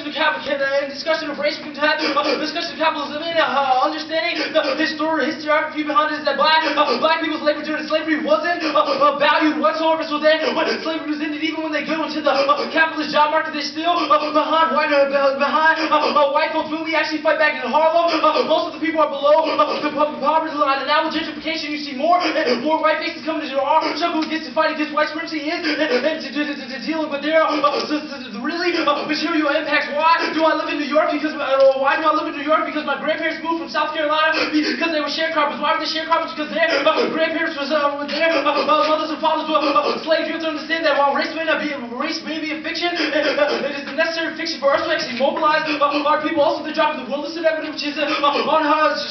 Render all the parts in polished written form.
discussion of race, we can have discussion of capitalism and understanding the historiography behind it is that black people's labor during slavery wasn't valued whatsoever. So then, when slavery was ended, even when they go into the capitalist job market, they're still behind white folks. When we actually fight back in Harlem, most of the people are below the poverty line. And now with gentrification, you see more white faces coming into our struggle against the fight against white supremacy is to dealing with their really material impacts. Why do I live in New York? Why do I live in New York? Because my grandparents moved from South Carolina because they were sharecroppers. Why were they sharecroppers? Because their grandparents were their mothers and fathers were slaves. You have to understand that while race may be a fiction, it is the necessary fiction for us to actually mobilize our people. Also, they're dropping the Wilson evidence, which is on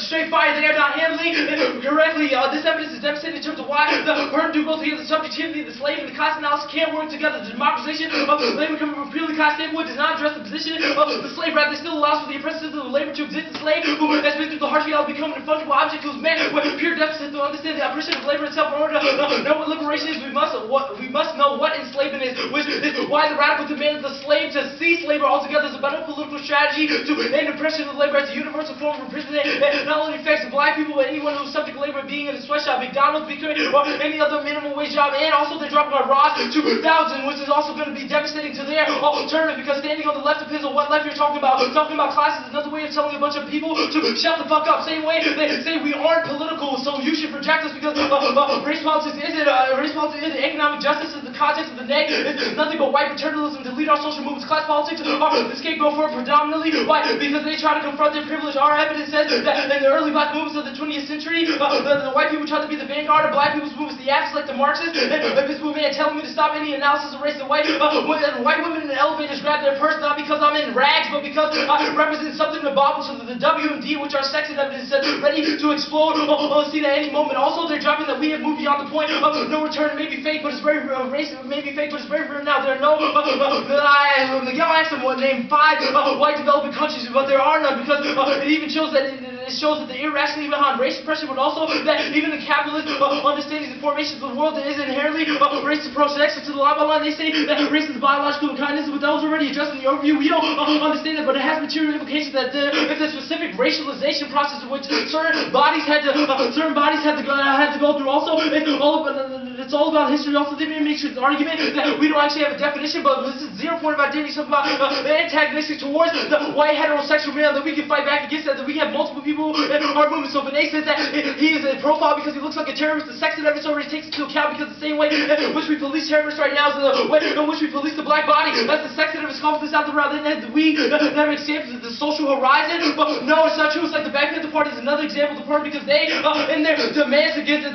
straight fire. They are not handling it correctly. This evidence is devastating in terms of why the burden do go together. The subjectivity of the slave and the class analysis can't work together. The democratization of labor coming from a purely class standpoint does not address the position of the slave. Rather, it still allows for the oppressive system of labor to exist. The slave, who has been through the harsh reality, becoming a fungible object who's met with pure deficit to understand the oppression of labor itself. In order to know what liberation is, we must know what enslavement is, which is why the radical demand of the slave to cease labor altogether is a better political strategy to end oppression of labor as a universal form of imprisonment. It not only affects black people, but anyone who's subject to labor, being in a sweatshop, McDonald's, bakery, or any other minimum wage job. And also they're dropping our ROS to 2,000, which is also going to be devastating to their alternative, because standing on the left depends on what left you're talking about. Talking about classes is another way of telling a bunch of people to shut the fuck up. Same way they say we aren't political, so you should reject us because race politics isn't economic justice is the context of the neg. It's nothing but white paternalism to lead our social movements. Class politics are the scapegoat for predominantly white because they try to confront their privilege. Our evidence says that in the early black movements of the 20th century, the white people tried to be the vanguard of black people's movements, the acts like the Marxists. And this movement and telling me to stop any analysis of race and white women in the elevators grab their purse, not because I'm in rags, but because I represent something abominable. So the WMD, which are sex and evidence, is ready to explode on the scene at any moment. Also, they're dropping that we have moved beyond the point of no return. It may be fake, but it's very real. Race may be fake, but it's very real now. There are no Miguel asked them what name 5 white developing countries, but there are none because it even shows that the irrationality behind race suppression, but also that even the capitalist understandings and formations of the world that is inherently racist approach. Next to the lava line, they say that race is biological kindness, but that was already addressed in the overview. We don't understand that, but it has material implications that it's a specific racialization process in which certain bodies had to go through. Also, it's all about history. Also, they may make sure the argument that we don't actually have a definition, but this is 0 point of identity, something about antagonistic towards the white heterosexual male, that we can fight back against that, that we have multiple people in our movement. So Benet says that he is a profile because he looks like a terrorist. The sex and evidence already takes into account because the same way in which we police terrorists right now is the way in which we police the black body. That's the sex and evidence confidence out the route. Then we never example the social horizon. But no, it's not true. It's like the Black Panther Party is another example of the party because they, in their demands against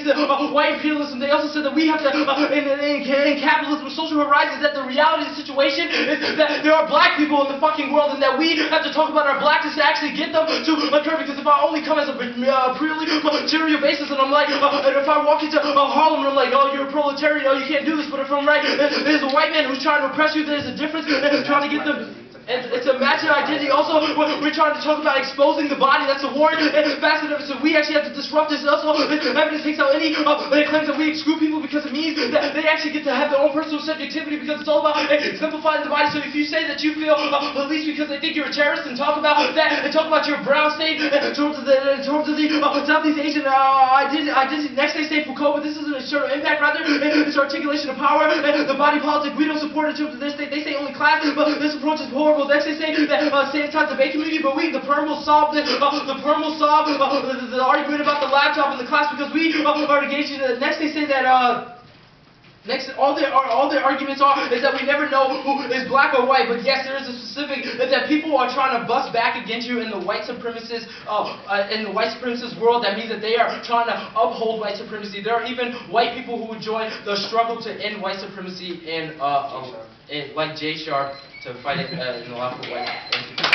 the white imperialism, they also said that we have to, in capitalism, social horizons, that the reality of the situation is that there are black people in the fucking world and that we have to talk about our blackness to actually get them to occur. Because if I only come as a purely material basis and I'm like, and if I walk into Harlem and I'm like, oh, you're a proletariat, oh, you can't do this, but if I'm right, there's a white man who's trying to oppress you, there's a difference in trying to get them. And it's a match of identity. Also, we're trying to talk about exposing the body. That's a warrant facet of it. So we actually have to disrupt this. Also, this evidence takes out any claims that we exclude people because it means that they actually get to have their own personal subjectivity because it's all about simplifying the body. So if you say that you feel police because they think you're a terrorist and talk about that and talk about your brown state towards the Southeast Asian identity. Next they say Foucault, but this isn't a sort of impact. Rather, it's articulation of power. The body politic we don't support in terms of their state. They say only class, but this approach is horrible. Next they say that sanitize the Bay community, but the perm will solve the argument about the laptop in the class because we are engaged in it. Next they say that all their arguments is that we never know who is black or white, but yes, there is a specific that people are trying to bust back against you in the white supremacist world. That means that they are trying to uphold white supremacy. There are even white people who would join the struggle to end white supremacy and like Jay Sharp to fight it in the lawful white.